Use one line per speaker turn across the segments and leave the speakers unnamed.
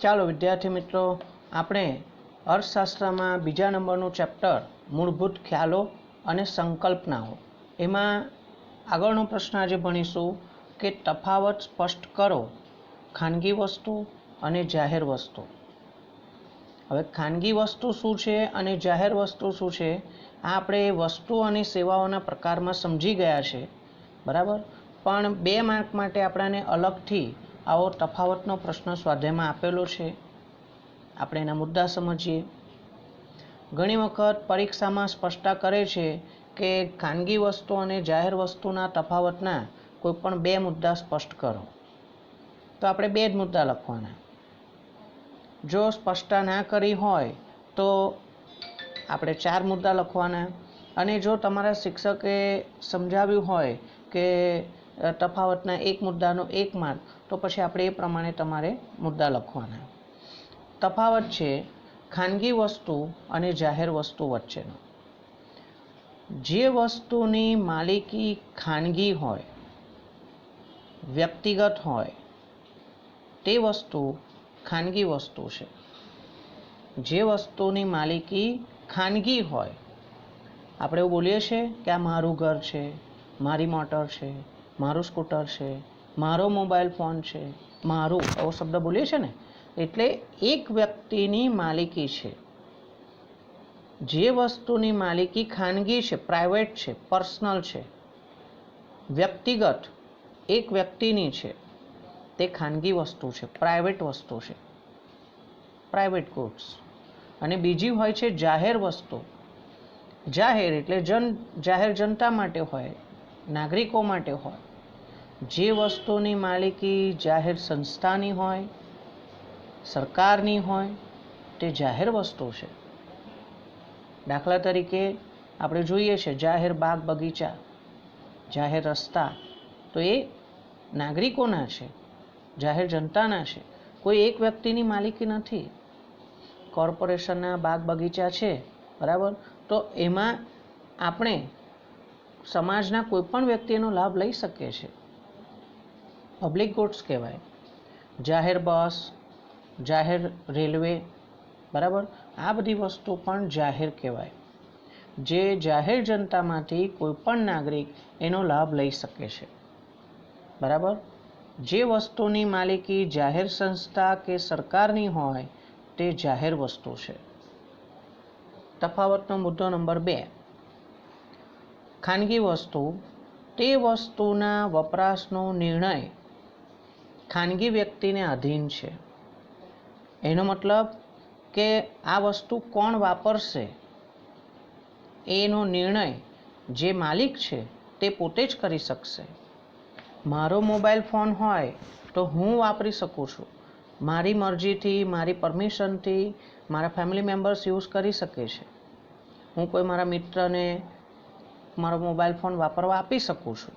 ચાલો વિદ્યાર્થી મિત્રો, આપણે અર્થશાસ્ત્રમાં બીજા નંબરનું ચેપ્ટર મૂળભૂત ખ્યાલો અને સંકલ્પનાઓ, એમાં આગળનો પ્રશ્ન આજે ભણીશું કે તફાવત સ્પષ્ટ કરો ખાનગી વસ્તુ અને જાહેર વસ્તુ. હવે ખાનગી વસ્તુ શું છે અને જાહેર વસ્તુ શું છે, આ આપણે વસ્તુ અને સેવાઓના પ્રકારમાં સમજી ગયા છે, બરાબર. પણ 2 માર્ક માટે આપણાને અલગથી આવો તફાવતનો પ્રશ્ન સ્વાધ્યાયમાં આપેલો છે. આપણે એના મુદ્દા સમજીએ. ઘણી વખત પરીક્ષામાં સ્પષ્ટતા કરે છે કે ખાનગી વસ્તુ અને જાહેર વસ્તુના તફાવતના કોઈ પણ 2 મુદ્દા સ્પષ્ટ કરો. તો આપણે 2 જ મુદ્દા લખવાના. જો સ્પષ્ટતા ના કરી હોય તો આપણે 4 મુદ્દા લખવાના. અને જો તમારા શિક્ષકે સમજાવ્યું હોય કે તફાવતના 1 મુદ્દાનો 1 માર્ક, તો પછી આપણે એ પ્રમાણે તમારે મુદ્દા લખવાના. તફાવત છે ખાનગી વસ્તુ અને જાહેર વસ્તુ વચ્ચેનો. જે વસ્તુની માલિકી ખાનગી હોય, વ્યક્તિગત હોય, તે વસ્તુ ખાનગી વસ્તુ છે. જે વસ્તુની માલિકી ખાનગી હોય, આપણે એવું બોલીએ છીએ કે આ મારું ઘર છે, મારી મોટર છે, મારું સ્કૂટર છે, મારો મોબાઈલ ફોન છે, મારું, એવો શબ્દ બોલીએ છીએ ને. એટલે એક વ્યક્તિની માલિકી છે. જે વસ્તુની માલિકી ખાનગી છે, પ્રાઇવેટ છે, પર્સનલ છે, વ્યક્તિગત એક વ્યક્તિની છે, તે ખાનગી વસ્તુ છે, પ્રાઇવેટ વસ્તુ છે, પ્રાઇવેટ ગુડ્સ. અને બીજી હોય છે જાહેર વસ્તુ. જાહેર એટલે જાહેર જનતા માટે હોય, નાગરિકો માટે હોય. જે વસ્તુની માલિકી જાહેર સંસ્થાની હોય, સરકારની હોય, તે જાહેર વસ્તુ છે. દાખલા તરીકે આપણે જોઈએ છે જાહેર બાગ બગીચા, જાહેર રસ્તા, તો એ નાગરિકોના છે, જાહેર જનતાના છે, કોઈ એક વ્યક્તિની માલિકી નથી. કોર્પોરેશનના બાગ બગીચા છે, બરાબર, તો એમાં આપણે સમાજના કોઈ પણ વ્યક્તિનો લાભ લઈ શકે છે. પબ્લિક ગુડ્સ કહેવાય. જાહેર બસ, જાહેર રેલવે, બરાબર, આ બધી વસ્તુ પણ જાહેર કહેવાય. જે જાહેર જનતામાંથી કોઈ પણ નાગરિક એનો લાભ લઈ શકે છે, બરાબર. જે વસ્તુની માલિકી જાહેર સંસ્થા કે સરકારની હોય, તે જાહેર વસ્તુ છે. તફાવતનો મુદ્દો નંબર 2. ખાનગી વસ્તુ તે વસ્તુના વપરાશનો નિર્ણય ખાનગી વ્યક્તિને આધીન છે. એનો મતલબ કે આ વસ્તુ કોણ વાપરશે એનો નિર્ણય જે માલિક છે તે પોતે જ કરી શકશે. મારો મોબાઈલ ફોન હોય તો હું વાપરી શકું છું. મારી મરજીથી, મારી પરમિશનથી મારા ફેમિલી મેમ્બર્સ યુઝ કરી શકે છે. હું કોઈ મારા મિત્રને મારો મોબાઈલ ફોન વાપરવા આપી શકું છું.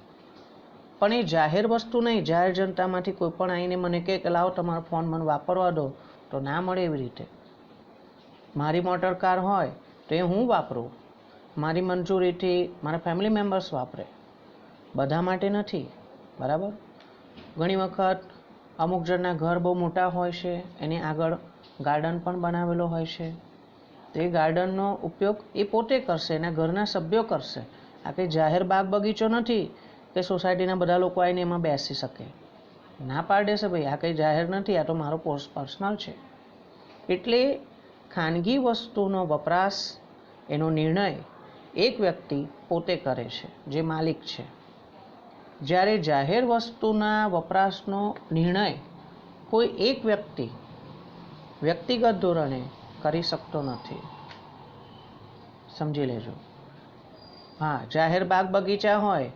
પણ એ જાહેર વસ્તુ નહીં. જાહેર જનતામાંથી કોઈ પણ આવીને મને કહે કે લાવો તમારો ફોન મને વાપરવા દો, તો ના મળે એવી રીતે. મારી મોટર કાર હોય તો એ હું વાપરું, મારી મંજૂરીથી મારા ફેમિલી મેમ્બર્સ વાપરે, બધા માટે નથી, બરાબર. ઘણી વખત અમુક જણના ઘર બહુ મોટા હોય છે, એની આગળ ગાર્ડન પણ બનાવેલો હોય છે. તો એ ગાર્ડનનો ઉપયોગ એ પોતે કરશે, એના ઘરના સભ્યો કરશે. આ કંઈ જાહેર બાગ બગીચો નથી કે સોસાયટીના બધા લોકો આવીને એમાં બેસી શકે. ના પાડી દેશે ભાઈ આ કંઈ જાહેર નથી, આ તો મારો પર્સનલ છે. એટલે ખાનગી વસ્તુનો વપરાશ, એનો નિર્ણય એક વ્યક્તિ પોતે કરે છે, જે માલિક છે. જ્યારે જાહેર વસ્તુના વપરાશનો નિર્ણય કોઈ એક વ્યક્તિ વ્યક્તિગત ધોરણે કરી શકતો નથી. સમજી લેજો. હા, જાહેર બાગ બગીચા હોય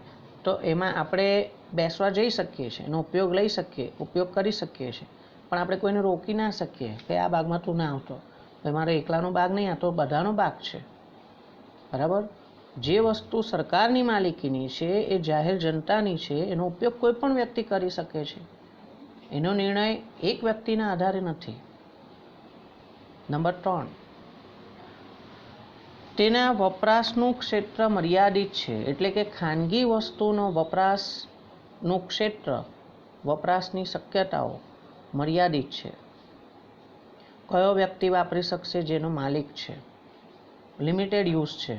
તો એમાં આપણે બેસવા જઈ શકીએ છીએ, એનો ઉપયોગ લઈ શકીએ, ઉપયોગ કરી શકીએ છીએ. પણ આપણે કોઈને રોકી ના શકીએ કે આ બાગમાં તું ના આવતો. મારો એકલાનો બાગ નહીં, આ તો બધાનો બાગ છે, બરાબર. જે વસ્તુ સરકારની માલિકીની છે, એ જાહેર જનતાની છે, એનો ઉપયોગ કોઈ પણ વ્યક્તિ કરી શકે છે. એનો નિર્ણય એક વ્યક્તિના આધારે નથી. નંબર 3, તેના વપરાશનું ક્ષેત્ર મર્યાદિત છે. એટલે કે ખાનગી વસ્તુનો વપરાશનું ક્ષેત્ર, વપરાશની શક્યતાઓ મર્યાદિત છે. કયો વ્યક્તિ વાપરી શકશે? જેનો માલિક છે, લિમિટેડ યુઝ છે,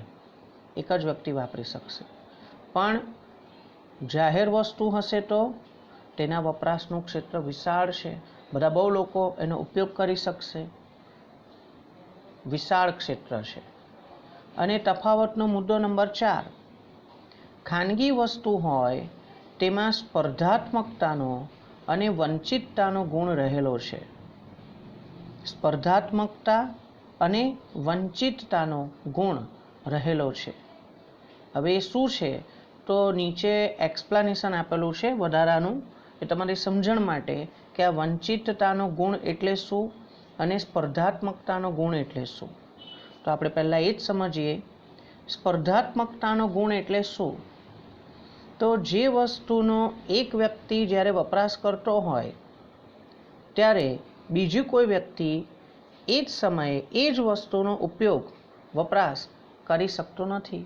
એક જ વ્યક્તિ વાપરી શકશે. પણ જાહેર વસ્તુ હશે તો તેના વપરાશનું ક્ષેત્ર વિશાળ છે, બધા બહુ લોકો એનો ઉપયોગ કરી શકશે, વિશાળ ક્ષેત્ર છે. અને તફાવતનો મુદ્દો નંબર 4, ખાનગી વસ્તુ હોય તેમાં સ્પર્ધાત્મકતાનો અને વંચિતતાનો ગુણ રહેલો છે. સ્પર્ધાત્મકતા અને વંચિતતાનો ગુણ રહેલો છે. હવે એ શું છે? તો નીચે એક્સપ્લેનેશન આપેલું છે વધારાનું, એ તમારી સમજણ માટે કે આ વંચિતતાનો ગુણ એટલે શું અને સ્પર્ધાત્મકતાનો ગુણ એટલે શું. તો આપણે પહેલાં એ જ સમજીએ. સ્પર્ધાત્મકતાનો ગુણ એટલે શું? તો જે વસ્તુનો એક વ્યક્તિ જ્યારે વપરાશ કરતો હોય ત્યારે બીજી કોઈ વ્યક્તિ એ જ સમયે એ જ વસ્તુનો ઉપયોગ, વપરાશ કરી શકતો નથી.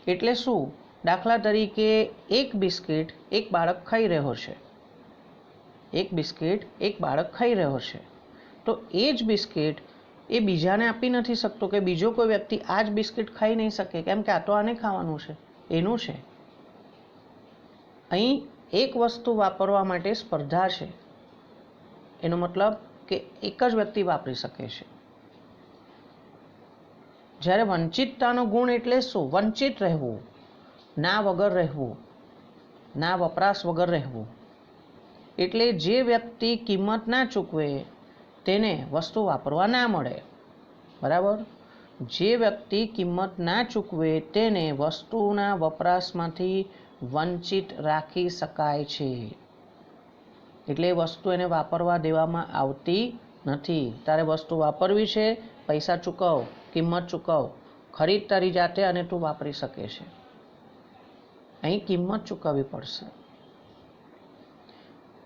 એટલે શું? દાખલા તરીકે એક બિસ્કિટ એક બાળક ખાઈ રહ્યો છે, એક બિસ્કિટ એક બાળક ખાઈ રહ્યો છે, તો એ જ બિસ્કિટ એ બીજાને આપી નથી શકતો કે બીજો કોઈ વ્યક્તિ આ જ બિસ્કિટ ખાઈ નહીં શકે, કેમ કે આ તો આને ખાવાનું છે, એનું છે. અહીં એક વસ્તુ વાપરવા માટે સ્પર્ધા છે, એનો મતલબ કે એક જ વ્યક્તિ વાપરી શકે છે. જ્યારે વંચિતતાનો ગુણ એટલે શું? વંચિત રહેવું, ના વગર રહેવું, ના વપરાશ વગર રહેવું. એટલે જે વ્યક્તિ કિંમત ના ચૂકવે તેને વસ્તુ વાપરવા ના મળે. બરાબર? જે વ્યક્તિ કિંમત ના ચૂકવે તેને વસ્તુના વપરાશમાંથી વંચિત રાખી શકાય છે. એટલે એ વસ્તુ એને વાપરવા દેવામાં આવતી નથી. તારે વસ્તુ વાપરવી છે, પૈસા ચૂકવ, કિંમત ચૂકવ, ખરીદ તારી જાતે અને તું વાપરી શકે છે. અહીં કિંમત ચૂકવવી પડશે.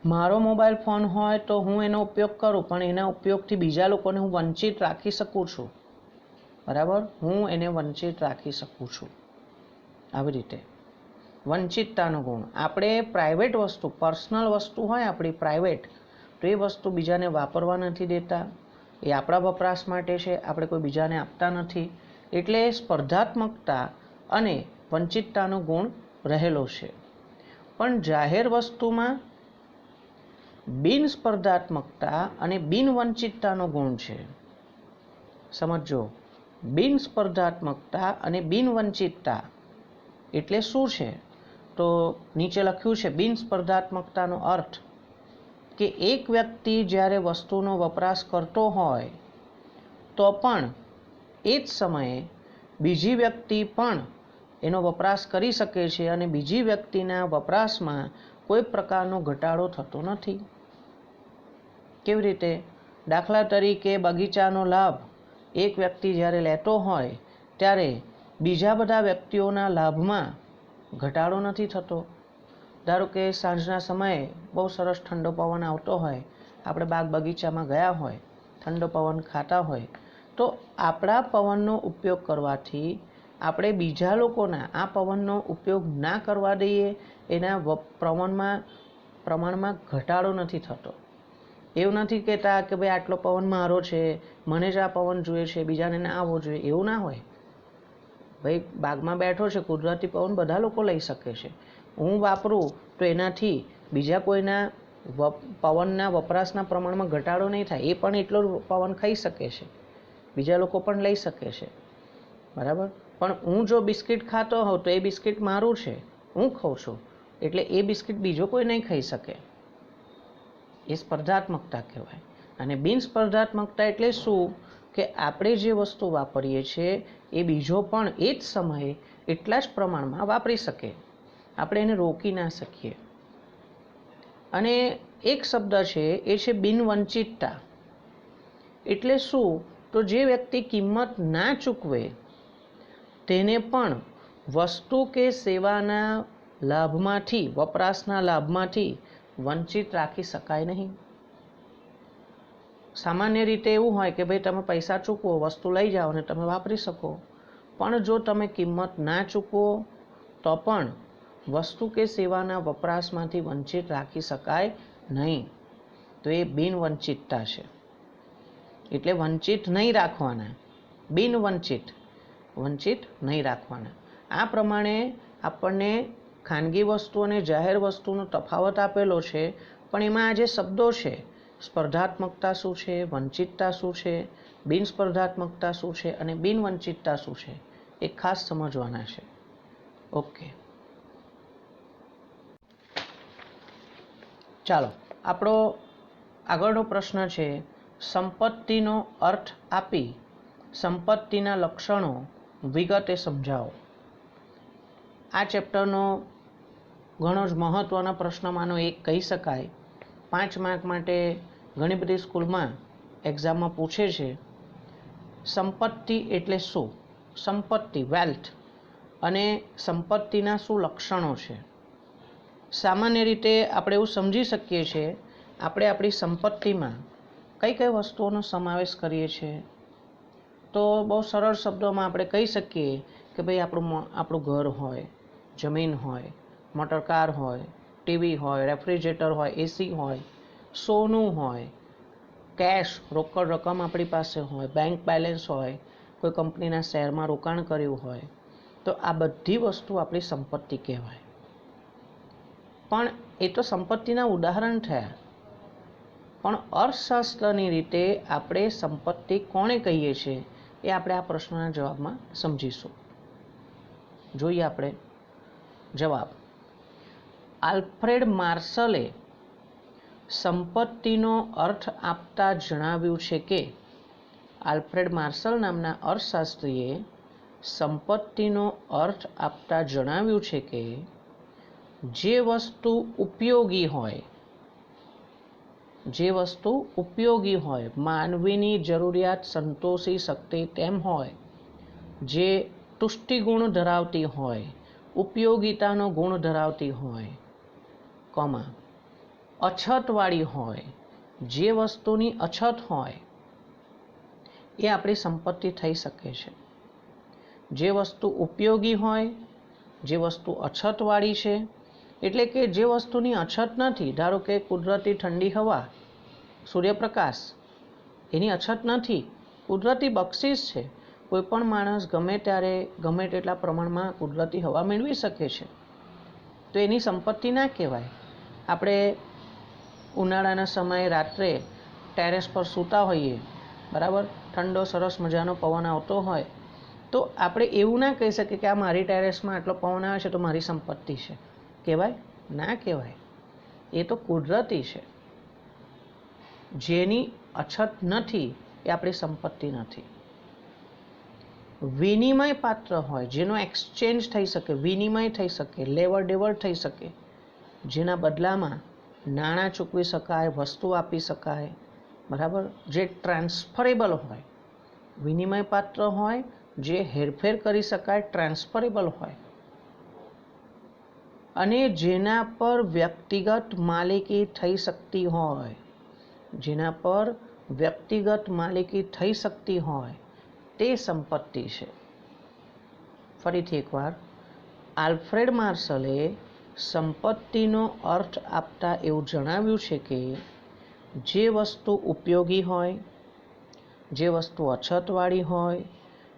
મારો મોબાઈલ ફોન હોય તો હું એનો ઉપયોગ કરું, પણ એના ઉપયોગથી બીજા લોકોને હું વંચિત રાખી શકું છું. બરાબર? હું એને વંચિત રાખી શકું છું. આવી રીતે વંચિતતાનો ગુણ. આપણે પ્રાઇવેટ વસ્તુ, પર્સનલ વસ્તુ હોય આપણી પ્રાઇવેટ, તો એ વસ્તુ બીજાને વાપરવા નથી દેતા. એ આપણા વપરાશ માટે છે, આપણે કોઈ બીજાને આપતા નથી. એટલે સ્પર્ધાત્મકતા અને વંચિતતાનો ગુણ રહેલો છે. પણ જાહેર વસ્તુમાં બિન સ્પર્ધાત્મકતા અને બિનવંચિતતાનો ગુણ છે. સમજો, બિન સ્પર્ધાત્મકતા અને બિનવંચિતતા એટલે શું છે? તો નીચે લખ્યું છે બિન સ્પર્ધાત્મકતાનો અર્થ કે એક વ્યક્તિ જ્યારે વસ્તુનો વપરાશ કરતો હોય તો પણ એ જ સમયે બીજી વ્યક્તિ પણ એનો વપરાશ કરી શકે છે અને બીજી વ્યક્તિના વપરાશમાં કોઈ પ્રકારનો ઘટાડો થતો નથી. કેવી રીતે? દાખલા તરીકે બગીચાનો લાભ એક વ્યક્તિ જ્યારે લેતો હોય ત્યારે બીજા બધા વ્યક્તિઓના લાભમાં ઘટાડો નથી થતો. ધારો કે સાંજના સમયે બહુ સરસ ઠંડો પવન આવતો હોય, આપણે બાગ બગીચામાં ગયા હોય, ઠંડો પવન ખાતા હોય, તો આપણા પવનનો ઉપયોગ કરવાથી આપણે બીજા લોકોના આ પવનનો ઉપયોગ ના કરવા દઈએ એના પ્રમાણમાં ઘટાડો નથી થતો. એવું નથી કહેતા કે ભાઈ આટલો પવન મારો છે, મને જ આ પવન જોઈએ છે, બીજાને ના આવવો જોઈએ, એવું ના હોય. ભાઈ બાગમાં બેઠો છે, કુદરતી પવન બધા લોકો લઈ શકે છે. હું વાપરું તો એનાથી બીજા કોઈના પવનના વપરાશના પ્રમાણમાં ઘટાડો નહીં થાય. એ પણ એટલો પવન ખાઈ શકે છે, બીજા લોકો પણ લઈ શકે છે. બરાબર? પણ હું જો બિસ્કિટ ખાતો હોઉં તો એ બિસ્કિટ મારું છે, હું ખાઉં છું, એટલે એ બિસ્કિટ બીજો કોઈ નહીં ખાઈ શકે. એ સ્પર્ધાત્મકતા કહેવાય. અને બિન સ્પર્ધાત્મકતા એટલે શું? કે આપણે જે વસ્તુ વાપરીએ છીએ એ બીજો પણ એ જ સમયે એટલા જ પ્રમાણમાં વાપરી શકે, આપણે એને રોકી ના શકીએ. અને એક શબ્દ છે એ છે બિનવંચિતતા. એટલે શું? તો જે વ્યક્તિ કિંમત ના ચૂકવે તેને પણ વસ્તુ કે સેવાના લાભમાંથી, વપરાશના લાભમાંથી વંચિત રાખી શકાય નહીં. સામાન્ય રીતે એવું હોય કે ભાઈ તમે પૈસા ચૂકવો, વસ્તુ લઈ જાઓ અને તમે વાપરી શકો. પણ જો તમે કિંમત ના ચૂકવો તો પણ વસ્તુ કે સેવાના વપરાશમાંથી વંચિત રાખી શકાય નહીં. તો એ બિનવંચિતતા છે. એટલે વંચિત નહીં રાખવાના, બિનવંચિત, વંચિત નહીં રાખવાના. આ પ્રમાણે આપણને ખાનગી વસ્તુ અને જાહેર વસ્તુનો તફાવત આપેલો છે. પણ એમાં આ જે શબ્દો છે, સ્પર્ધાત્મકતા શું છે, વંચિતતા શું છે, બિન સ્પર્ધાત્મકતા શું છે અને બિનવંચિતતા શું છે, એ ખાસ સમજવાના છે. ઓકે, ચાલો આપણો આગળનો પ્રશ્ન છે, સંપત્તિનો અર્થ આપી સંપત્તિના લક્ષણો વિગતે સમજાવો. આ ચેપ્ટરનો ઘણો જ મહત્ત્વનો પ્રશ્નમાંનો એક કહી શકાય. 5 માર્ક માટે ઘણી બધી સ્કૂલમાં એક્ઝામમાં પૂછે છે, સંપત્તિ એટલે શું, સંપત્તિ વેલ્થ અને સંપત્તિના શું લક્ષણો છે. સામાન્ય રીતે આપણે એવું સમજી શકીએ છીએ, આપણે આપણી સંપત્તિમાં કઈ કઈ વસ્તુઓનો સમાવેશ કરીએ છીએ. તો બહુ સરળ શબ્દોમાં આપણે કહી શકીએ કે ભાઈ આપણું ઘર હોય, જમીન હોય, મોટરકાર હોય, ટીવી હોય, રેફ્રિજરેટર હોય, એસી હોય, સોનું હોય, કેશ રોકડ રકમ આપણી પાસે હોય, બેંક બેલેન્સ હોય, કોઈ કંપનીના શેરમાં રોકાણ કર્યું હોય, તો આ બધી વસ્તુ આપણી સંપત્તિ કહેવાય. પણ એ તો સંપત્તિના ઉદાહરણ થયા, પણ અર્થશાસ્ત્રની રીતે આપણે સંપત્તિ કોણે કહીએ છીએ એ આપણે આ પ્રશ્નના જવાબમાં સમજીશું. જોઈએ આપણે જવાબ. આલ્ફ્રેડ માર્શલે સંપત્તિનો અર્થ આપતા જણાવ્યું છે કે, આલ્ફ્રેડ માર્શલ નામના અર્થશાસ્ત્રીએ સંપત્તિનો અર્થ આપતા જણાવ્યું છે કે, જે વસ્તુ ઉપયોગી હોય, જે વસ્તુ ઉપયોગી હોય, માનવીની જરૂરિયાત સંતોષી શકતી તેમ હોય, જે તુષ્ટિગુણ ધરાવતી હોય, ઉપયોગિતાનો ગુણ ધરાવતી હોય, અછતવાળી હોય, જે વસ્તુની અછત હોય એ આપણી સંપત્તિ થઈ શકે છે. જે વસ્તુ ઉપયોગી હોય, જે વસ્તુ અછતવાળી છે, એટલે કે જે વસ્તુની અછત નથી, ધારો કે કુદરતી ઠંડી હવા, સૂર્યપ્રકાશ, એની અછત નથી, કુદરતી બક્ષિસ છે. કોઈ પણ માણસ ગમે ત્યારે ગમે તેટલા પ્રમાણમાં કુદરતી હવા મેળવી શકે છે, તો એની સંપત્તિ ના કહેવાય. આપણે ઉનાળાના સમયે રાત્રે ટેરેસ પર સૂતા હોઈએ, બરાબર, ઠંડો સરસ મજાનો પવન આવતો હોય, તો આપણે એવું ના કહી શકીએ કે આ મારી ટેરેસમાં આટલો પવન આવે છે તો મારી સંપત્તિ છે. કહેવાય? ના કહેવાય. એ તો કુદરતી છે. જેની અછત નથી એ આપણી સંપત્તિ નથી. વિનિમય પાત્ર હોય, જેનો એક્સચેન્જ થઈ શકે, વિનિમય થઈ શકે, લેવડ દેવડ થઈ શકે, જેના બદલામાં નાણાં ચૂકવી શકાય, વસ્તુ આપી શકાય, બરાબર, જે ટ્રાન્સફરેબલ હોય, વિનિમય પાત્ર હોય, જે હેરફેર કરી શકાય, ટ્રાન્સફરેબલ હોય, અને જેના પર વ્યક્તિગત માલિકી થઈ શકતી હોય, જેના પર વ્યક્તિગત માલિકી થઈ શકતી હોય, તે સંપત્તિ છે. ફરીથી એકવાર, આલ્ફ્રેડ માર્શલે સંપત્તિનો અર્થ આપતા એવું જણાવ્યું છે કે, જે વસ્તુ ઉપયોગી હોય, જે વસ્તુ અછતવાળી હોય,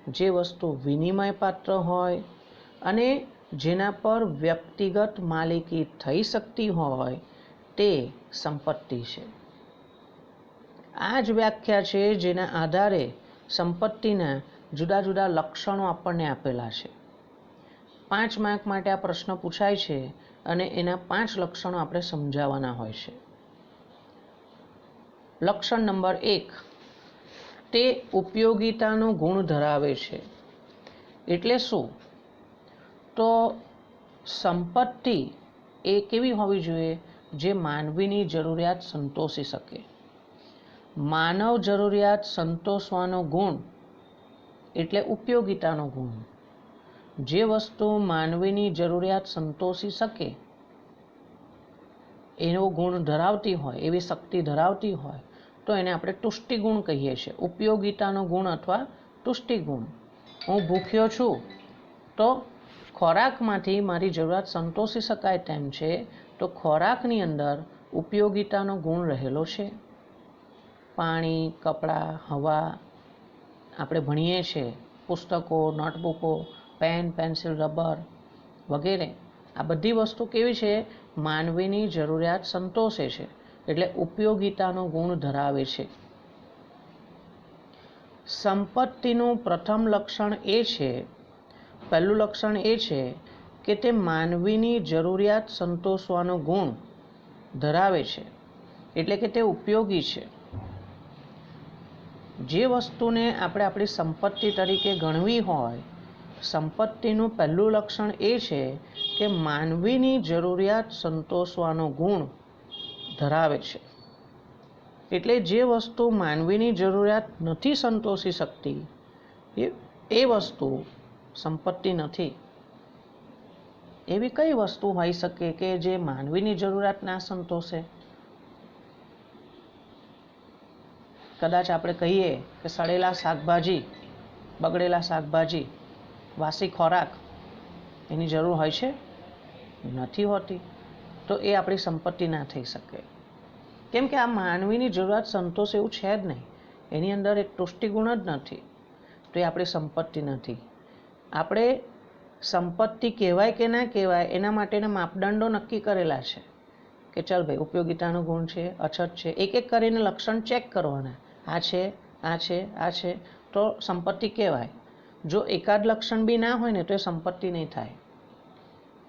જે વસ્તુ વિનિમય પાત્ર હોય અને જેના પર વ્યક્તિગત માલિકી થઈ શકતી હોય, તે સંપત્તિ છે. આ જ વ્યાખ્યા છે જેના આધારે સંપત્તિના જુદા જુદા લક્ષણો આપણને આપેલા છે. 5 માર્ક માટે આ પ્રશ્ન પૂછાય છે અને એના 5 લક્ષણો આપણે સમજાવવાના હોય છે. લક્ષણ નંબર 1, તે ઉપયોગિતાનો ગુણ ધરાવે છે. એટલે શું? તો સંપત્તિ એ કેવી હોવી જોઈએ? જે માનવીની જરૂરિયાત સંતોષી શકે. માનવ જરૂરિયાત સંતોષવાનો ગુણ એટલે ઉપયોગિતાનો ગુણ. જે વસ્તુ માનવીની જરૂરિયાત સંતોષી શકે એનો ગુણ ધરાવતી હોય, એવી શક્તિ ધરાવતી હોય, તો એને આપણે તુષ્ટિગુણ કહીએ છીએ. ઉપયોગિતાનો ગુણ અથવા તુષ્ટિગુણ. હું ભૂખ્યો છું તો ખોરાકમાંથી મારી જરૂરિયાત સંતોષી શકાય તેમ છે, તો ખોરાકની અંદર ઉપયોગિતાનો ગુણ રહેલો છે. પાણી, કપડાં, હવા, આપણે ભણીએ છીએ, પુસ્તકો, નોટબુકો, પેન, પેન્સિલ, રબર વગેરે, આ બધી વસ્તુ કેવી છે? માનવીની જરૂરિયાત સંતોષે છે, એટલે ઉપયોગિતાનો ગુણ ધરાવે છે. સંપત્તિનું પ્રથમ લક્ષણ એ છે, પહેલું લક્ષણ એ છે કે તે માનવીની જરૂરિયાત સંતોષવાનો ગુણ ધરાવે છે, એટલે કે તે ઉપયોગી છે. જે વસ્તુને આપણે આપણી સંપત્તિ તરીકે ગણવી હોય, સંપત્તિનું પહેલું લક્ષણ એ છે કે માનવીની જરૂરિયાત સંતોષવાનો ગુણ ધરાવે છે. એટલે જે વસ્તુ માનવીની જરૂરિયાત નથી સંતોષી શકતી એ વસ્તુ સંપત્તિ નથી. એવી કઈ વસ્તુ હોઈ શકે કે જે માનવીની જરૂરિયાત ના સંતોષે? કદાચ આપણે કહીએ કે સડેલા શાકભાજી, બગડેલા શાકભાજી, વાસી ખોરાક, એની જરૂર હોય છે? નથી હોતી. તો એ આપણી સંપત્તિ ના થઈ શકે. કેમ કે આ માનવીની જરૂરિયાત સંતોષ એવું છે જ નહીં. એની અંદર એક પુષ્ટિગુણ જ નથી. તો એ આપણી સંપત્તિ નથી. આપણે સંપત્તિ કહેવાય કે ના કહેવાય એના માટેના માપદંડો નક્કી કરેલા છે કે ચાલ ભાઈ, ઉપયોગિતાનો ગુણ છે, અછત છે, એક એક કરીને લક્ષણ ચેક કરવાના. આ છે, આ છે, આ છે, તો સંપત્તિ કહેવાય. જો એકાદ લક્ષણ બી ના હોય ને તો એ સંપત્તિ નહીં થાય.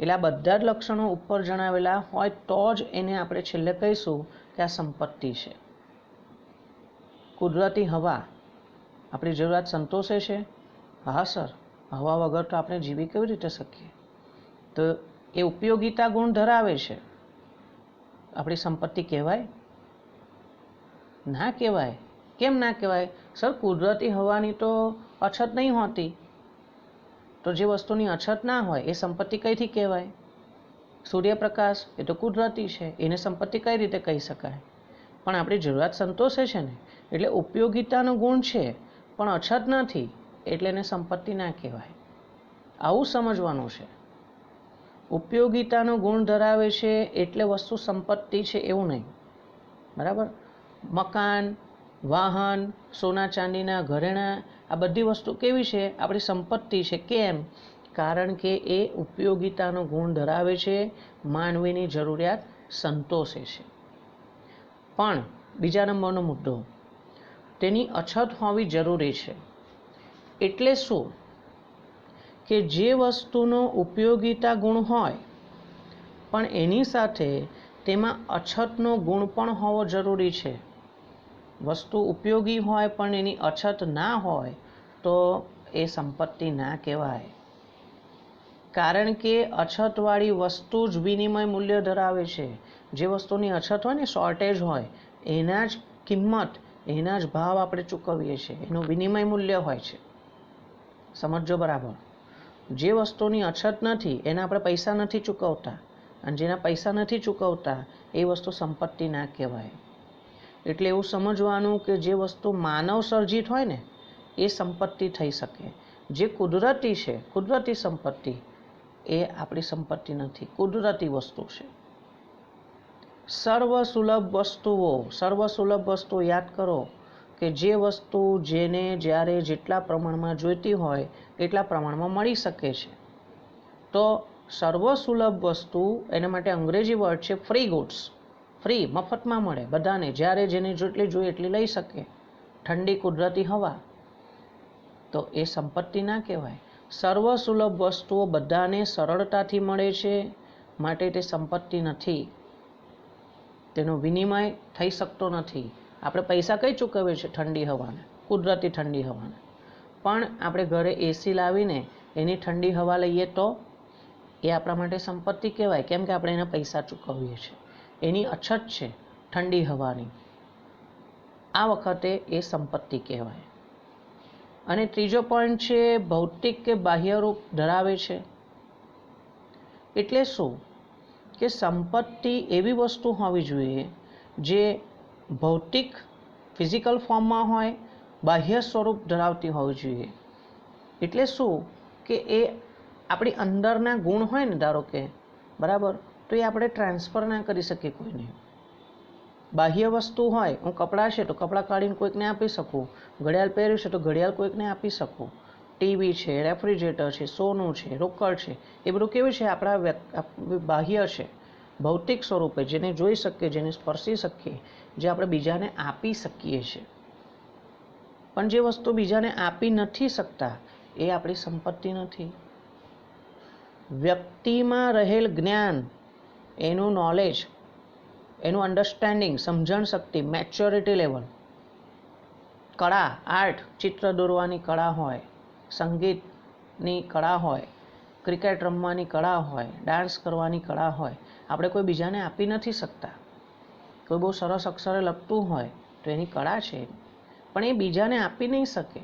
એટલે આ બધા જ લક્ષણો ઉપર જણાવેલા હોય તો જ એને આપણે છેલ્લે કહીશું કે આ સંપત્તિ છે. કુદરતી હવા આપણી જરૂરિયાત સંતોષે છે? હા સર, હવા વગર તો આપણે જીવી કેવી રીતે શકીએ? તો એ ઉપયોગિતા ગુણ ધરાવે છે. આપણી સંપત્તિ કહેવાય? ના કહેવાય. કેમ ના કહેવાય? સર, કુદરતી હવાની તો અછત નહીં હોતી. તો જે વસ્તુની અછત ના હોય એ સંપત્તિ કઈથી કહેવાય? સૂર્યપ્રકાશ એ તો કુદરતી છે, એને સંપત્તિ કઈ રીતે કહી શકાય? પણ આપણી જરૂરિયાત સંતોષે છે ને, એટલે ઉપયોગિતાનો ગુણ છે પણ અછત નથી, એટલે એને સંપત્તિ ના કહેવાય. આવું સમજવાનું છે. ઉપયોગિતાનો ગુણ ધરાવે છે એટલે વસ્તુ સંપત્તિ છે એવું નહીં. બરાબર? મકાન, વાહન, સોના ચાંદીના ઘરેણાં, આ બધી વસ્તુ કેવી છે? આપણી સંપત્તિ છે. કેમ? કારણ કે એ ઉપયોગિતાનો ગુણ ધરાવે છે, માનવીની જરૂરિયાત સંતોષે છે. પણ બીજા નંબરનો મુદ્દો, તેની અછત હોવી જરૂરી છે. એટલે શું? કે જે વસ્તુનો ઉપયોગિતા ગુણ હોય પણ એની સાથે તેમાં અછતનો ગુણ પણ હોવો જરૂરી છે. વસ્તુ ઉપયોગી હોય પણ એની અછત ના હોય તો એ સંપત્તિ ના કહેવાય. કારણ કે અછતવાળી વસ્તુ જ વિનિમય મૂલ્ય ધરાવે છે. જે વસ્તુની અછત હોય ને, શોર્ટેજ હોય, એના જ કિંમત, એના જ ભાવ આપણે ચૂકવીએ છીએ. એનું વિનિમય મૂલ્ય હોય છે. સમજો બરાબર? જે વસ્તુની અછત નથી એના આપણે પૈસા નથી ચૂકવતા, અને જેના પૈસા નથી ચૂકવતા એ વસ્તુ સંપત્તિ ના કહેવાય. એટલે એવું સમજવાનું કે જે વસ્તુ માનવ સર્જિત હોય ને એ સંપત્તિ થઈ શકે. જે કુદરતી છે, કુદરતી સંપત્તિ, એ આપણી સંપત્તિ નથી, કુદરતી વસ્તુ છે. સર્વસુલભ વસ્તુઓ યાદ કરો કે જે વસ્તુ જેને જ્યારે જેટલા પ્રમાણમાં જોઈતી હોય એટલા પ્રમાણમાં મળી શકે છે. તો સર્વસુલભ વસ્તુ, એના માટે અંગ્રેજી વર્ડ છે ફ્રી ગુડ્સ. ફ્રી, મફતમાં મળે બધાને, જ્યારે જેને જેટલી જોઈએ એટલી લઈ શકે. ઠંડી કુદરતી હવા, તો એ સંપત્તિ ના કહેવાય. સર્વસુલભ વસ્તુઓ બધાને સરળતાથી મળે છે, માટે તે સંપત્તિ નથી. તેનો વિનિમય થઈ શકતો નથી. આપણે પૈસા કઈ ચૂકવીએ છીએ? ઠંડી હવાને, કુદરતી ઠંડી હવાને. પણ આપણે ઘરે એસી લાવીને એની ઠંડી હવા લઈએ તો એ આપણા માટે સંપત્તિ કહેવાય. કેમ કે આપણે એના પૈસા ચૂકવીએ છીએ. એની અછત છે ઠંડી હવાની, આ વખતે એ સંપત્તિ કહેવાય. અને ત્રીજો પોઈન્ટ છે ભૌતિક કે બાહ્ય રૂપ ધરાવે છે. એટલે શું? કે સંપત્તિ એવી વસ્તુ હોવી જોઈએ જે ભૌતિક ફિઝિકલ ફોર્મમાં હોય, બાહ્ય સ્વરૂપ ધરાવતી હોવી જોઈએ. એટલે શું? કે એ આપણી અંદરના ગુણ હોય ને, ધારો કે, બરાબર, તો એ આપણે ટ્રાન્સફર ના કરી શકીએ કોઈને. બાહ્ય વસ્તુ હોય, હું કપડાં છે તો કપડાં કાઢીને કોઈકને આપી શકું, ઘડિયાળ પહેર્યું છે તો ઘડિયાળ કોઈકને આપી શકું, ટીવી છે, રેફ્રિજરેટર છે, સોનું છે, રોકડ છે, એ બધું કેવું છે આપણા બાહ્ય છે, ભૌતિક સ્વરૂપે, જેને જોઈ શકીએ, જેને સ્પર્શી શકીએ, જે આપણે બીજાને આપી શકીએ છીએ. પણ જે વસ્તુ બીજાને આપી નથી શકતા એ આપણી સંપત્તિ નથી. વ્યક્તિમાં રહેલ જ્ઞાન, એનું નોલેજ, એનું અન્ડરસ્ટેન્ડિંગ, સમજણ શક્તિ, મેચ્યોરિટી લેવલ, કળા, આર્ટ, ચિત્ર દોરવાની કળા હોય, સંગીતની કળા હોય, ક્રિકેટ રમવાની કળા હોય, ડાન્સ કરવાની કળા હોય, આપણે કોઈ બીજાને આપી નથી શકતા. કોઈ બહુ સરસ અક્ષરે લખતું હોય તો એની કળા છે, પણ એ બીજાને આપી નહીં શકે.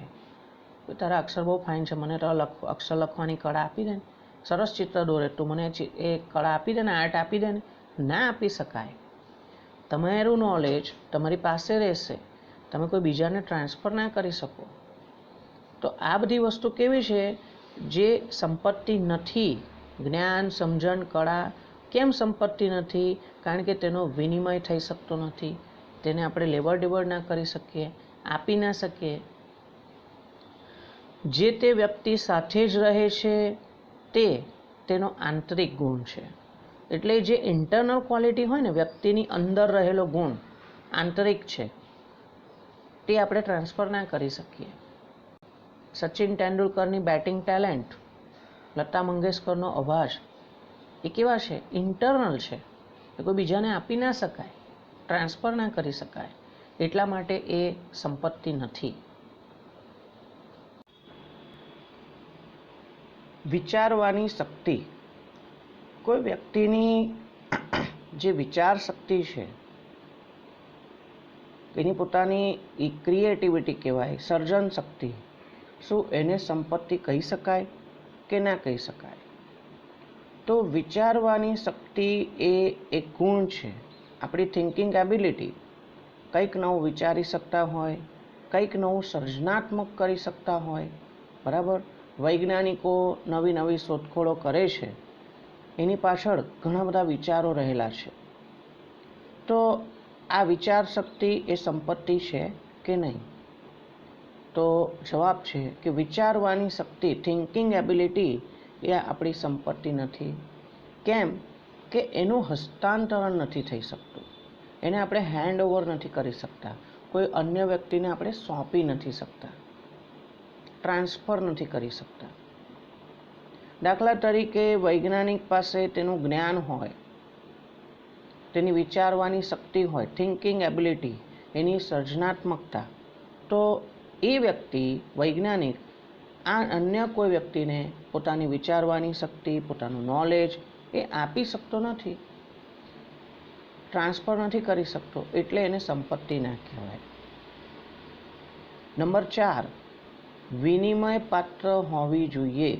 તારા અક્ષર બહુ ફાઇન છે, મને તો અક્ષર લખવાની કળા આપી દે ને, સરસ ચિત્ર દોરે તું, મને એ કળા આપી દે ને, આર્ટ આપી દે ને. ના આપી શકાય. તમારું નોલેજ તમારી પાસે રહેશે, તમે કોઈ બીજાને ટ્રાન્સફર ના કરી શકો. તો આ બધી વસ્તુ કેવી છે જે સંપત્તિ નથી. જ્ઞાન, સમજણ, કળા કેમ સંપત્તિ નથી? કારણ કે તેનો વિનિમય થઈ શકતો નથી, તેને આપણે લેવડ દેવડ ના કરી શકીએ, આપી ના શકીએ. જે તે વ્યક્તિ સાથે જ રહે છે તે તેનો આંતરિક ગુણ છે. એટલે જે ઇન્ટરનલ ક્વોલિટી હોય ને, વ્યક્તિની અંદર રહેલો ગુણ આંતરિક છે, તે આપણે ટ્રાન્સફર ના કરી શકીએ. સચિન તેંડુલકરની બેટિંગ ટેલેન્ટ, લતા મંગેશકરનો અવાજ, એ કેવા છે? ઇન્ટરનલ છે, એ કોઈ બીજાને આપી ના શકાય, ટ્રાન્સફર ના કરી શકાય. એટલા માટે એ સંપત્તિ નથી. વિચારવાની શક્તિ, કોઈ વ્યક્તિની જે વિચાર શક્તિ છે, એની પોતાની ક્રિએટિવિટી કહેવાય, સર્જન શક્તિ, શું એને સંપત્તિ કહી શકાય કે ના કહી શકાય? તો વિચારવાની શક્તિ એ એક ગુણ છે, આપણી થિંકિંગ એબિલિટી. કંઈક નવું વિચારી શકતા હોય, કંઈક નવું સર્જનાત્મક કરી શકતા હોય, બરાબર. વૈજ્ઞાનિકો નવી નવી શોધખોળો કરે છે, એની પાછળ ઘણા બધા વિચારો રહેલા છે. તો આ વિચાર શક્તિ એ સંપત્તિ છે કે નહીં? તો જવાબ છે કે વિચારવાની શક્તિ, થિંકિંગ એબિલિટી એ આપણી સંપત્તિ નથી. કેમ કે એનું હસ્તાંતરણ નથી થઈ શકતું, એને આપણે હેન્ડ ઓવર નથી કરી શકતા, કોઈ અન્ય વ્યક્તિને આપણે સોંપી નથી શકતા, ટ્રાન્સફર નથી કરી શકતા. દાખલા તરીકે વૈજ્ઞાનિક પાસે તેનું જ્ઞાન હોય, તેની વિચારવાની શક્તિ હોય, થિંકિંગ એબિલિટી, એની સર્જનાત્મકતા, તો એ વ્યક્તિ વૈજ્ઞાનિક આ અન્ય કોઈ વ્યક્તિને પોતાની વિચારવાની શક્તિ, પોતાનું નોલેજ એ આપી શકતો નથી, ટ્રાન્સફર નથી કરી શકતો, એટલે એને સંપત્તિ ના કહેવાય. નંબર 4, વિનિમય પાત્ર હોવી જોઈએ.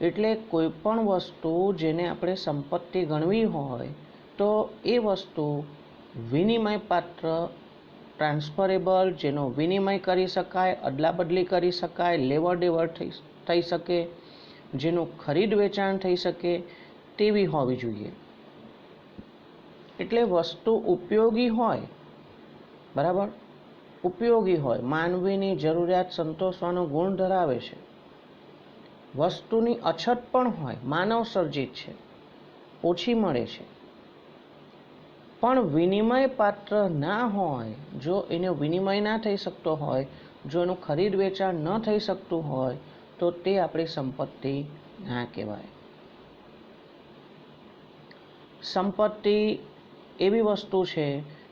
એટલે કોઈ પણ વસ્તુ જેને આપણે સંપત્તિ ગણવી હોય તો એ વસ્તુ વિનિમય પાત્ર, ટ્રાન્સફરેબલ, જેનો વિનિમય કરી શકાય, અદલા બદલી કરી શકાય, લેવડ દેવડ થઈ શકે, જેનું ખરીદ વેચાણ થઈ શકે, તેવી હોવી જોઈએ. એટલે વસ્તુ ઉપયોગી હોય, બરાબર, ઉપયોગી હોય, માનવીની જરૂરિયાત સંતોષવાનો ગુણ ધરાવે છે. વસ્તુની અછત પણ હોય, માનવ સર્જિત છે, ઓછી મળે છે, પણ વિનિમય પાત્ર ના હોય, જો એનો વિનિમય ના થઈ શકતો હોય, જો એનું ખરીદ વેચાણ ન થઈ શકતું હોય, તો તે આપણી સંપત્તિ ના કહેવાય. સંપત્તિ એવી વસ્તુ છે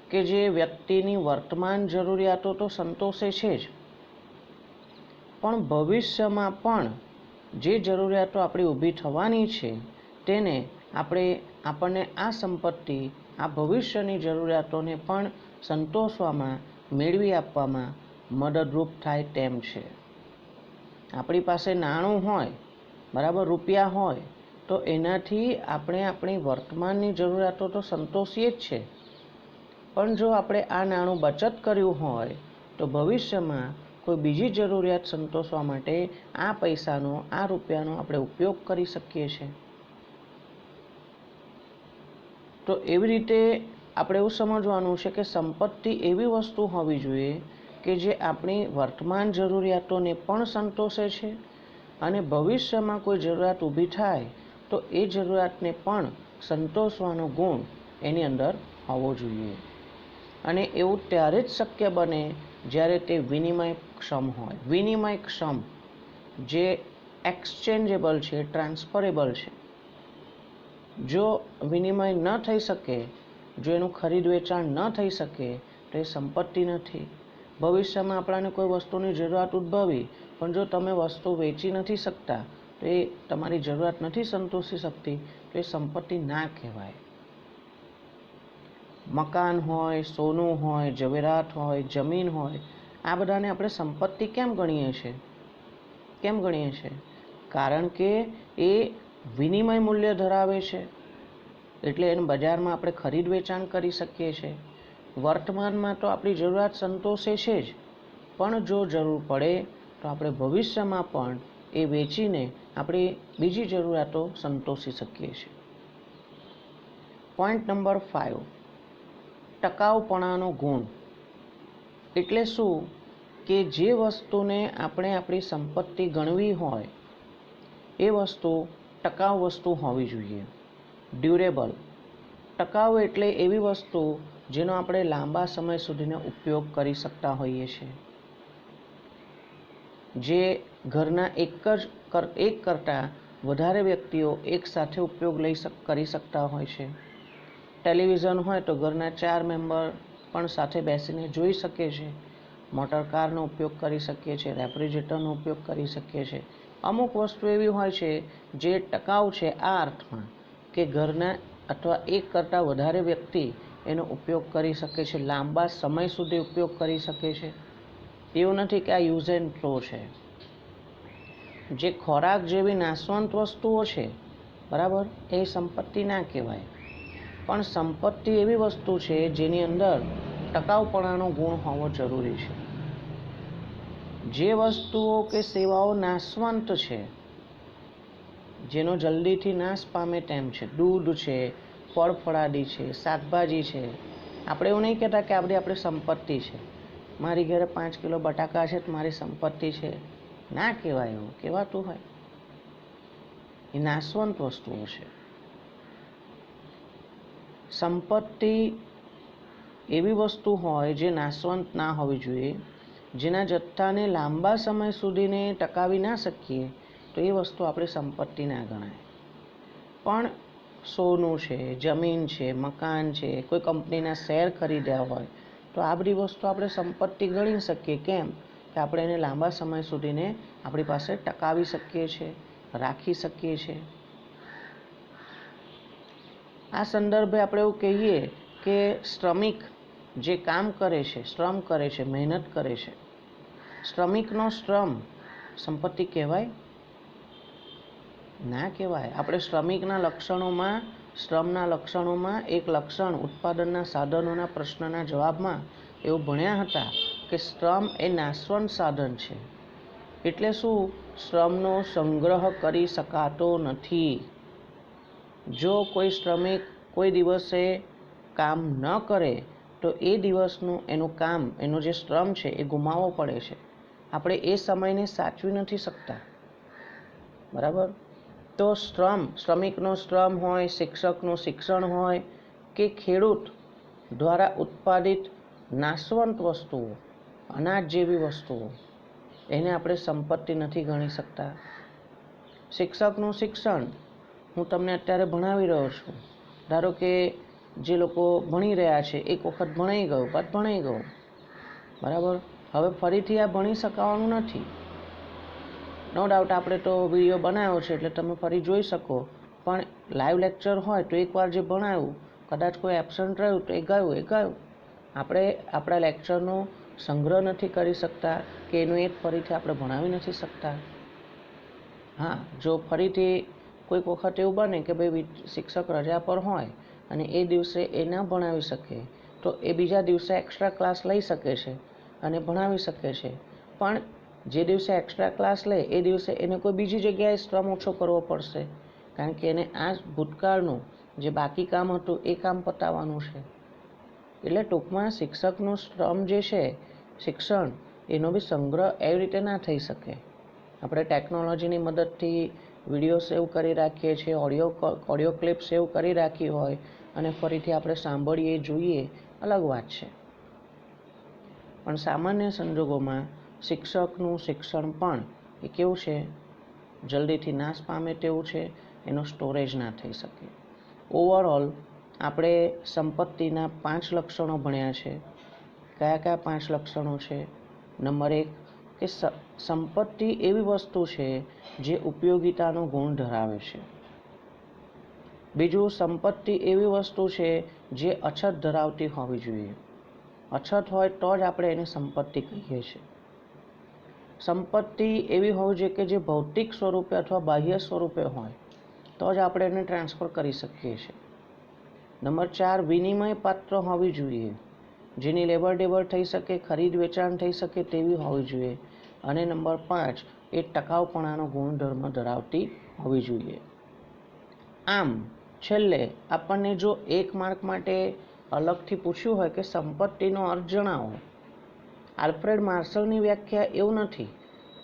કે જે વ્યક્તિની વર્તમાન જરૂરિયાતો તો સંતોષે છે જ, પણ ભવિષ્યમાં પણ જે જરૂરિયાતો આપણી ઊભી થવાની છે તેને આપણને આ સંપત્તિ આ ભવિષ્યની જરૂરિયાતોને પણ સંતોષવામાં, મેળવી આપવામાં મદદરૂપ થાય તેમ છે. આપણી પાસે નાણું હોય, બરાબર, રૂપિયા હોય, તો એનાથી આપણે આપણી વર્તમાનની જરૂરિયાતો તો સંતોષીએ જ છે, પણ જો આપણે આ નાણું બચત કર્યું હોય તો ભવિષ્યમાં કોઈ બીજી જરૂરિયાત સંતોષવા માટે આ પૈસાનો, આ રૂપિયાનો આપણે ઉપયોગ કરી શકીએ છીએ. તો એવી રીતે આપણે એવું સમજવાનું છે કે સંપત્તિ એવી વસ્તુ હોવી જોઈએ કે જે આપણી વર્તમાન જરૂરિયાતોને પણ સંતોષે છે અને ભવિષ્યમાં કોઈ જરૂરિયાત ઊભી થાય તો એ જરૂરિયાતને પણ સંતોષવાનો ગુણ એની અંદર હોવો જોઈએ. અને એવું ત્યારે જ શક્ય બને જ્યારે તે વિનિમયક્ષમ હોય. વિનિમયક્ષમ જે એક્સચેન્જેબલ છે, ટ્રાન્સફરેબલ છે. જો વિનિમય ન થઈ શકે, જો એનું ખરીદ વેચાણ ન થઈ શકે તો એ સંપત્તિ નથી. ભવિષ્યમાં આપણાને કોઈ વસ્તુની જરૂરિયાત ઉદ્ભવી, પણ જો તમે વસ્તુ વેચી નથી શકતા, તો એ તમારી જરૂરિયાત નથી સંતોષી શકતી, તો એ સંપત્તિ ના કહેવાય. મકાન હોય, સોનું હોય, ઝવેરાત હોય, જમીન હોય, આ બધાને આપણે સંપત્તિ કેમ ગણીએ છીએ? કારણ કે એ વિનિમય મૂલ્ય ધરાવે છે, એટલે એને બજારમાં આપણે ખરીદ વેચાણ કરી શકીએ છીએ. વર્તમાનમાં તો આપણી જરૂરિયાત સંતોષે છે જ, પણ જો જરૂર પડે તો આપણે ભવિષ્યમાં પણ એ વેચીને આપણી બીજી જરૂરિયાતો સંતોષી શકીએ છીએ. પોઈન્ટ નંબર 5, ટકાઉપણાનો ગુણ. એટલે શું કે જે વસ્તુને આપણે આપણી સંપત્તિ ગણવી હોય એ વસ્તુ ટકાઉ વસ્તુ હોવી જોઈએ. ડ્યુરેબલ. ટકાઉ એટલે એવી વસ્તુ જેનો આપણે લાંબા સમય સુધીનો ઉપયોગ કરી શકતા હોઈએ છીએ. જે ઘરના એક કરતાં વધારે વ્યક્તિઓ એકસાથે ઉપયોગ કરી શકતા હોય છે. ટેલિવિઝન હોય તો ઘરના 4 મેમ્બર પણ સાથે બેસીને જોઈ શકે છે. મોટર કારનો ઉપયોગ કરી શકીએ છીએ, રેફ્રિજરેટરનો ઉપયોગ કરી શકીએ છીએ. અમુક વસ્તુ એવી હોય છે જે ટકાઉ છે આ અર્થમાં કે ઘરના અથવા એક કરતાં વધારે વ્યક્તિ એનો ઉપયોગ કરી શકે છે, લાંબા સમય સુધી ઉપયોગ કરી શકે છે. એવું નથી કે આ યુઝ એન્ડ થ્રો છે. જે ખોરાક જેવી નાશવંત વસ્તુઓ છે, બરાબર, એ સંપત્તિ ના કહેવાય. પણ સંપત્તિ એવી વસ્તુ છે જેની અંદર ટકાઉપણાનો ગુણ હોવો જરૂરી છે. જે વસ્તુઓ કે સેવાઓ નાશવંત છે, જેનો જલ્દીથી નાશ પામે તેમ છે, દૂધ છે, ફળ ફળાદી છે, શાકભાજી છે, આપણે એવું નહીં કહેતા કે આપણી સંપત્તિ છે. મારી ઘરે 5 કિલો બટાકા છે તો મારી સંપત્તિ છે. ના કહેવાય, એવું કહેવાતું હોય. એ નાશવંત વસ્તુઓ છે. સંપત્તિ એવી વસ્તુ હોય જે નાશવંત ના હોવી જોઈએ, જેના જથ્થાને લાંબા સમય સુધીને ટકાવી ના શકીએ, તો એ વસ્તુ આપણી સંપત્તિ ના ગણાય. પણ સોનું છે, જમીન છે, મકાન છે, કોઈ કંપનીના શેર ખરીદ્યા હોય, તો આ બધી વસ્તુ આપણે સંપત્તિ ગણી શકીએ. કેમ કે આપણે એને લાંબા સમય સુધીને આપણી પાસે ટકાવી શકીએ છીએ, રાખી શકીએ છીએ. આ સંદર્ભે આપણે એવું કહીએ કે શ્રમિક જે કામ કરે છે, શ્રમ કરે છે, મહેનત કરે છે, શ્રમિકનો શ્રમ સંપત્તિ કહેવાય? ના કહેવાય. આપણે શ્રમના લક્ષણોમાં એક લક્ષણ ઉત્પાદનના સાધનોના પ્રશ્નના જવાબમાં એવું ભણ્યા હતા કે શ્રમ એ નાશવંત સાધન છે. એટલે શું? શ્રમનો સંગ્રહ કરી શકાતો નથી. જો કોઈ શ્રમિક કોઈ દિવસે કામ ન કરે તો એ દિવસનું એનો જે શ્રમ છે એ ગુમાવવો પડે છે. આપણે એ સમયને સાચવી નથી શકતા, બરાબર? તો શ્રમિકનો શ્રમ હોય, શિક્ષકનું શિક્ષણ હોય કે ખેડૂત દ્વારા ઉત્પાદિત નાશવંત વસ્તુઓ, અનાજ જેવી વસ્તુઓ, એને આપણે સંપત્તિ નથી ગણી શકતા. શિક્ષકનું શિક્ષણ હું તમને અત્યારે ભણાવી રહ્યો છું. ધારો કે જે લોકો ભણી રહ્યા છે, એક વખત ભણાઈ ગયું, બરાબર. હવે ફરીથી આ ભણી શકાવાનું નથી. નો ડાઉટ આપણે તો વિડીયો બનાવ્યો છે એટલે તમે ફરી જોઈ શકો, પણ લાઈવ લેક્ચર હોય તો એકવાર જે ભણાવ્યું, કદાચ કોઈ એબસન્ટ રહ્યું તો એ ગયું. આપણે આપણા લેક્ચરનો સંગ્રહ નથી કરી શકતા કે એનું એક ફરીથી આપણે ભણાવી નથી શકતા. હા, જો ફરીથી કોઈક વખત એવું બને કે ભાઈ શિક્ષક રજા પર હોય અને એ દિવસે એ ના ભણાવી શકે, તો એ બીજા દિવસે એક્સ્ટ્રા ક્લાસ લઈ શકે છે અને ભણાવી શકે છે. પણ જે દિવસે એક્સ્ટ્રા ક્લાસ લે એ દિવસે એને કોઈ બીજી જગ્યાએ શ્રમ ઓછો કરવો પડશે, કારણ કે એને આ ભૂતકાળનું જે બાકી કામ હતું એ કામ પતાવવાનું છે. એટલે ટૂંકમાં શિક્ષકનું શ્રમ જે છે, શિક્ષણ, એનો બી સંગ્રહ એવી રીતે ના થઈ શકે. આપણે ટેકનોલોજીની મદદથી વિડીયો સેવ કરી રાખીએ છીએ, ઓડિયો ક્લિપ સેવ કરી રાખી હોય અને ફરીથી આપણે સાંભળીએ, જોઈએ, અલગ વાત છે. પણ સામાન્ય સંજોગોમાં શિક્ષકનું શિક્ષણ પણ એ કેવું છે, જલ્દીથી નાશ પામે તેવું છે, એનો સ્ટોરેજ ના થઈ શકે. ઓવરઓલ આપણે સંપત્તિના 5 લક્ષણો ભણ્યા છે. કયા કયા 5 લક્ષણો છે? નંબર 1 કે સંપત્તિ એવી વસ્તુ છે જે ઉપયોગિતાનો ગુણ ધરાવે છે. બીજું, સંપત્તિ એવી વસ્તુ છે જે અછત ધરાવતી હોવી જોઈએ. અછત હોય તો જ આપણે એને સંપત્તિ કહીએ છીએ. સંપત્તિ એવી હોવી જોઈએ કે જે ભૌતિક સ્વરૂપે અથવા બાહ્ય સ્વરૂપે હોય તો જ આપણે એને ટ્રાન્સફર કરી શકીએ છીએ. નંબર 4, વિનિમય પાત્ર હોવી જોઈએ, જેની લેવડ દેવડ થઈ શકે, ખરીદ વેચાણ થઈ શકે તેવી હોવી જોઈએ. અને નંબર 5, એ ટકાઉપણાનો ગુણધર્મ ધરાવતી હોવી જોઈએ. આમ છેલ્લે આપણને જો 1 માર્ક માટે અલગથી પૂછ્યું હોય કે સંપત્તિનો અર્થ જણાવો, આલ્ફ્રેડ માર્શલની વ્યાખ્યા એવું નથી.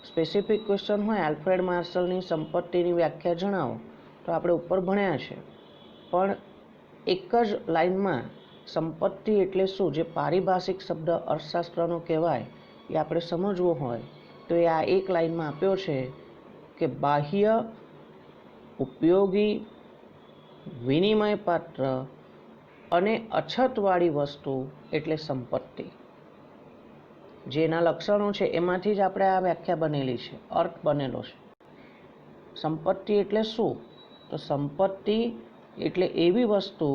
સ્પેસિફિક ક્વેશ્ચન હોય આલ્ફ્રેડ માર્શલની સંપત્તિની વ્યાખ્યા જણાવો, તો આપણે ઉપર ભણ્યા છે. પણ એક જ લાઇનમાં સંપત્તિ એટલે શું, જે પારિભાષિક શબ્દ અર્થશાસ્ત્રનો કહેવાય, એ આપણે સમજવું હોય તો એ આ એક લાઇનમાં આપ્યો છે કે બાહ્ય, ઉપયોગી, વિનિમય પાત્ર અને અછતવાળી વસ્તુ એટલે સંપત્તિ. જેના લક્ષણો છે એમાંથી જ આપણે આ વ્યાખ્યા બનેલી છે, અર્થ બનેલો છે. સંપત્તિ એટલે શું? તો સંપત્તિ એટલે એવી વસ્તુ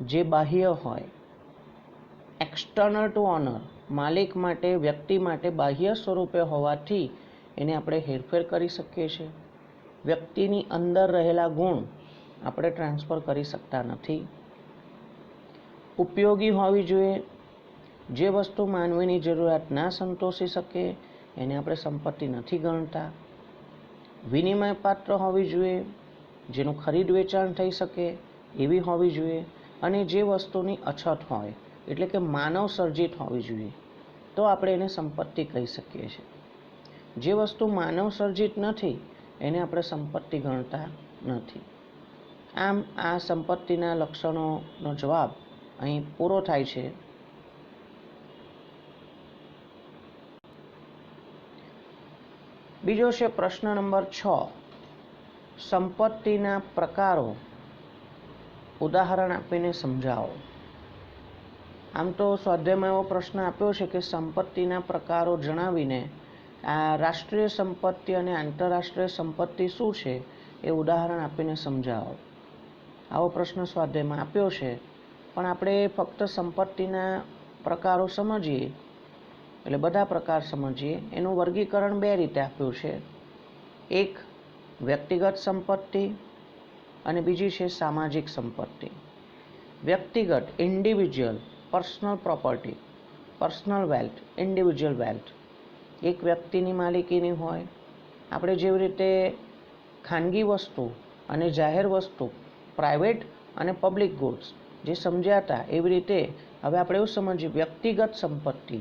જે બાહ્ય હોય, એક્સટર્નલ ટુ ઓનર, માલિક માટે, વ્યક્તિ માટે બાહ્ય સ્વરૂપે હોવાથી એને આપણે હેરફેર કરી શકીએ છીએ. વ્યક્તિની અંદર રહેલા ગુણ આપણે ટ્રાન્સફર કરી શકતા નથી. ઉપયોગી હોવી જોઈએ, જે વસ્તુ માનવીની જરૂરિયાત ના સંતોષી શકે એને આપણે સંપત્તિ નથી ગણતા. વિનિમય પાત્ર હોવી જોઈએ, જેનું ખરીદ વેચાણ થઈ શકે એવી હોવી જોઈએ. અને જે વસ્તુની અછત હોય એટલે કે માનવ સર્જિત હોવી જોઈએ તો આપણે એને સંપત્તિ કહી શકીએ છીએ. જે વસ્તુ માનવ સર્જિત નથી એને આપણે સંપત્તિ ગણતા નથી. આમ આ સંપત્તિના લક્ષણોનો જવાબ અહીં પૂરો થાય છે. બીજો છે પ્રશ્ન નંબર 6, સંપત્તિના પ્રકારો ઉદાહરણ આપીને સમજાવો. આમ તો સ્વાધ્યાયમાં એવો પ્રશ્ન આપ્યો છે કે સંપત્તિના પ્રકારો જણાવીને આ રાષ્ટ્રીય સંપત્તિ અને આંતરરાષ્ટ્રીય સંપત્તિ શું છે એ ઉદાહરણ આપીને સમજાવો. આવો પ્રશ્ન સ્વાધ્યાયમાં આપ્યો છે. પણ આપણે ફક્ત સંપત્તિના પ્રકારો સમજીએ એટલે બધા પ્રકાર સમજીએ. એનું વર્ગીકરણ 2 રીતે આપ્યું છે. એક વ્યક્તિગત સંપત્તિ અને બીજી છે સામાજિક સંપત્તિ. વ્યક્તિગત, individual, personal property, personal wealth, individual wealth. એક વ્યક્તિની માલિકીની હોય. આપણે જેવી રીતે ખાનગી વસ્તુ અને જાહેર વસ્તુ, પ્રાઇવેટ અને પબ્લિક ગુડ્સ જે સમજ્યા હતા એવી રીતે હવે આપણે એવું સમજીએ વ્યક્તિગત સંપત્તિ,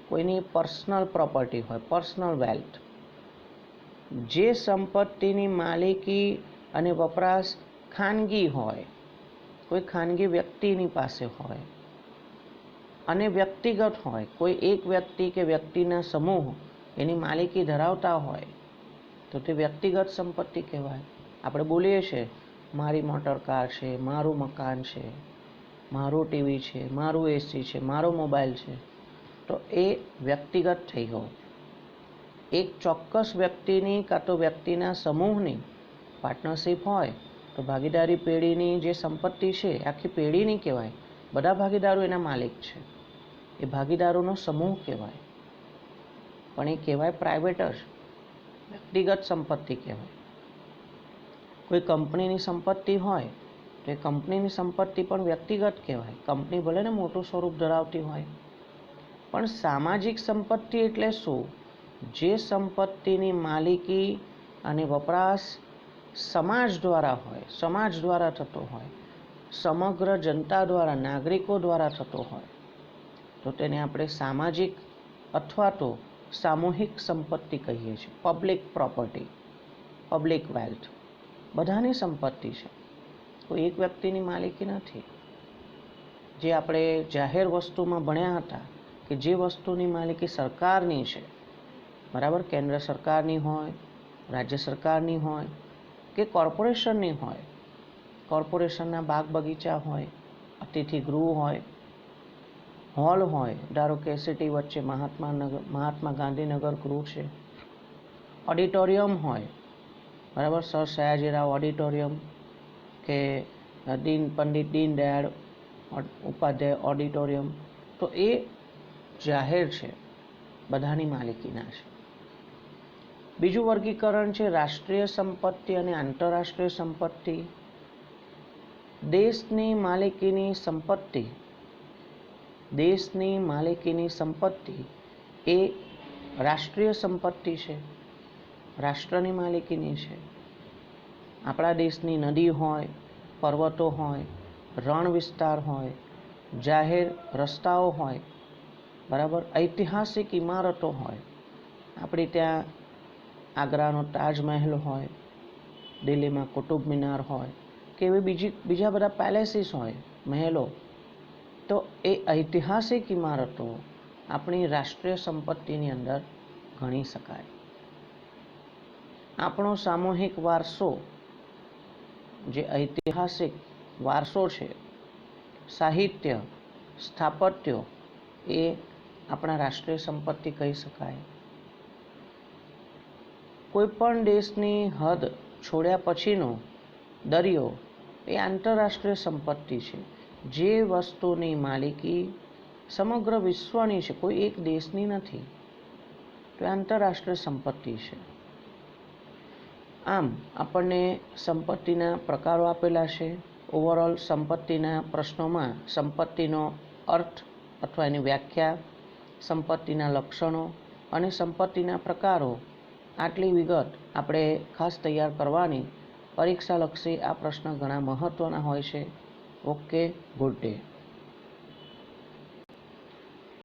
કોઈની પર્સનલ પ્રોપર્ટી હોય, પર્સનલ વેલ્થ. જે સંપત્તિની માલિકી અને વપરાશ ખાનગી હોય, કોઈ ખાનગી વ્યક્તિની પાસે હોય અને વ્યક્તિગત હોય, કોઈ એક વ્યક્તિ કે વ્યક્તિના સમૂહ એની માલિકી ધરાવતા હોય તો તે વ્યક્તિગત સંપત્તિ કહેવાય. આપણે બોલીએ છીએ મારી મોટર કાર છે, મારું મકાન છે, મારું ટીવી છે, મારું એસી છે, મારો મોબાઈલ છે, તો એ વ્યક્તિગત થઈ ગયું. એક ચોક્કસ વ્યક્તિની કાં તો વ્યક્તિના સમૂહની પાર્ટનરશિપ હોય તો ભાગીદારી પેઢીની જે સંપત્તિ છે આખી પેઢીની કહેવાય. બધા ભાગીદારો એના માલિક છે, એ ભાગીદારોનો સમૂહ કહેવાય. પણ એ કહેવાય પ્રાઇવેટ જ, વ્યક્તિગત સંપત્તિ કહેવાય. કોઈ કંપનીની સંપત્તિ હોય તો એ કંપનીની સંપત્તિ પણ વ્યક્તિગત કહેવાય. કંપની ભલે ને મોટું સ્વરૂપ ધરાવતી હોય. પણ સામાજિક સંપત્તિ એટલે શું? જે સંપત્તિની માલિકી અને વપરાશ સમાજ દ્વારા હોય, સમાજ દ્વારા થતો હોય. સમગ્ર જનતા દ્વારા, નાગરિકો દ્વારા થતો હોય તો તેને આપણે સામાજિક અથવા તો સામૂહિક સંપત્તિ કહીએ છીએ. પબ્લિક પ્રોપર્ટી, પબ્લિક વેલ્થ, બધાની સંપત્તિ છે, કોઈ એક વ્યક્તિની માલિકી નથી. જે આપણે જાહેર વસ્તુમાં ભણ્યા હતા કે જે વસ્તુની માલિકી સરકારની છે, બરાબર, કેન્દ્ર સરકારની હોય, રાજ્ય સરકારની હોય કે કોર્પોરેશનની હોય, કોર્પોરેશનના બાગ બગીચા હોય, અતિથિ ગૃહ હોય, હોલ હોય, ધારો કે સિટી વચ્ચે મહાત્મા ગાંધીનગર ગૃહ છે, ઓડિટોરિયમ હોય, બરાબર, સર સયાજીરાવ ઓડિટોરિયમ કે પંડિત દીનદયાળ ઉપાધ્યાય ઓડિટોરિયમ, તો એ જાહેર છે, બધાની માલિકીના છે. બીજું વર્ગીકરણ છે રાષ્ટ્રીય સંપત્તિ અને આંતરરાષ્ટ્રીય સંપત્તિ. દેશની માલિકીની સંપત્તિ એ રાષ્ટ્રીય સંપત્તિ છે, રાષ્ટ્રની માલિકીની છે. આપણા દેશની નદી હોય, પર્વતો હોય, રણ વિસ્તાર હોય, જાહેર રસ્તાઓ હોય, બરાબર, ઐતિહાસિક ઇમારતો હોય. આપણી ત્યાં આગ્રાનો તાજમહેલ હોય, દિલ્હીમાં કુતુબ મિનાર હોય કે એવી બીજા બધા પેલેસીસ હોય, મહેલો, તો એ ઐતિહાસિક ઇમારતો આપણી રાષ્ટ્રીય સંપત્તિની અંદર ગણી શકાય. આપણો સામૂહિક વારસો, જે ઐતિહાસિક વારસો છે, સાહિત્ય, સ્થાપત્યો, એ આપણા રાષ્ટ્રીય સંપત્તિ કહી શકાય. કોઈ પણ દેશની હદ છોડ્યા પછીનો દરિયો એ આંતરરાષ્ટ્રીય સંપત્તિ છે. જે વસ્તુની માલિકી સમગ્ર વિશ્વની છે, કોઈ એક દેશની નથી, તો એ આંતરરાષ્ટ્રીય સંપત્તિ છે. આમ આપણને સંપત્તિના પ્રકારો આપેલા છે. ઓવરઓલ સંપત્તિના પ્રશ્નોમાં સંપત્તિનો અર્થ અથવા એની વ્યાખ્યા, સંપત્તિના લક્ષણો અને સંપત્તિના પ્રકારો, આટલી વિગત આપણે ખાસ તૈયાર કરવાની. પરીક્ષાલક્ષી આ પ્રશ્ન ઘણા મહત્ત્વના હોય છે. Okay, good day.